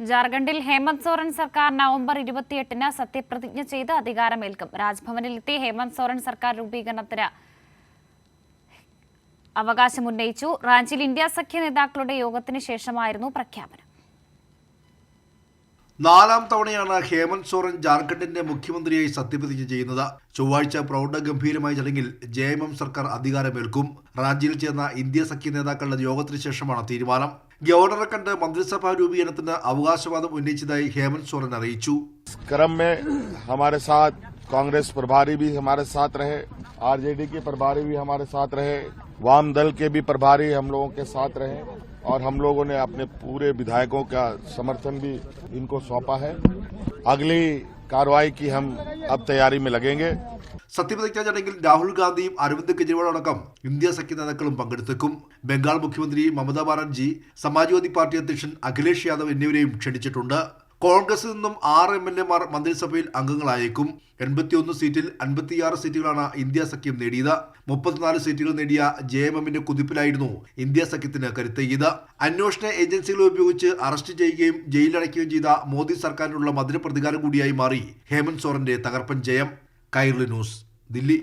ജാർഖണ്ഡിൽ ഹേമന്ത് സോറൻ സർക്കാർ നവംബർ 28-ന് സത്യപ്രതിജ്ഞ ചെയ്ത് അധികാരമേൽക്കും. രാജ്ഭവനിലെത്തി ഹേമന്ത് സോറൻ സർക്കാർ രൂപീകരണത്തിന് അവകാശമുന്നയിച്ചു. റാഞ്ചിയിൽ ഇന്ത്യ സഖ്യ നേതാക്കളുടെ യോഗത്തിന് ശേഷമായിരുന്നു പ്രഖ്യാപനം. നാലാം തവണയാണ് ഹേമന്ത് സോറൻ ജാർഖണ്ഡിന്റെ മുഖ്യമന്ത്രിയായി സത്യപ്രതിജ്ഞ ചെയ്യുന്നത്. ചൊവ്വാഴ്ച പ്രൗഢഗംഭീരമായ ചടങ്ങിൽ JMM സർക്കാർ അധികാരമേൽക്കും. റാഞ്ചിയിൽ ചേർന്ന ഇന്ത്യ സഖ്യ നേതാക്കളുടെ യോഗത്തിന് ശേഷമാണ് തീരുമാനം. ഗവർണറെ കണ്ട് മന്ത്രിസഭാ രൂപീകരണത്തിന് അവകാശവാദം ഉന്നയിച്ചതായി ഹേമന്ത് സോറൻ അറിയിച്ചു. क्रम में हमारे साथ कांग्रेस प्रभारी भी हमारे साथ रहे, RJD के प्रभारी भी हमारे साथ रहे, वाम दल के भी प्रभारी हम लोगों के साथ रहे और हम लोगों ने अपने पूरे विधायकों का समर्थन भी इनको सौंपा है. अगली कार्रवाई की हम अब तैयारी में लगेंगे. സത്യപ്രതിജ്ഞാ ചടങ്ങിൽ രാഹുൽ ഗാന്ധിയും അരവിന്ദ് കെജ്രിവാൾ അടക്കം ഇന്ത്യ സഖ്യ നേതാക്കളും പങ്കെടുത്തേക്കും. ബംഗാൾ മുഖ്യമന്ത്രി മമതാ ബാനർജി, സമാജ്വാദി പാർട്ടി അധ്യക്ഷൻ അഖിലേഷ് യാദവ് എന്നിവരെയും ക്ഷണിച്ചിട്ടുണ്ട്. കോൺഗ്രസിൽ നിന്നും 6 MLA-മാർ മന്ത്രിസഭയിൽ അംഗങ്ങളായേക്കും. 81 സീറ്റിൽ 56 സീറ്റുകളാണ് ഇന്ത്യ സഖ്യം നേടിയത്. 34 സീറ്റുകൾ നേടിയ JMM-ന്റെ കുതിപ്പിലായിരുന്നു ഇന്ത്യ സഖ്യത്തിന് കരുത്തേകിയത്. അന്വേഷണ ഏജൻസികളെ ഉപയോഗിച്ച് അറസ്റ്റ് ചെയ്യുകയും ജയിലിലടയ്ക്കുകയും ചെയ്ത മോദി സർക്കാരിനുള്ള മധുര പ്രതികാരം കൂടിയായി മാറി ഹേമന്ത് സോറന്റെ തകർപ്പൻ ജയം. കൈരളി ന്യൂസ്, ദില്ലി.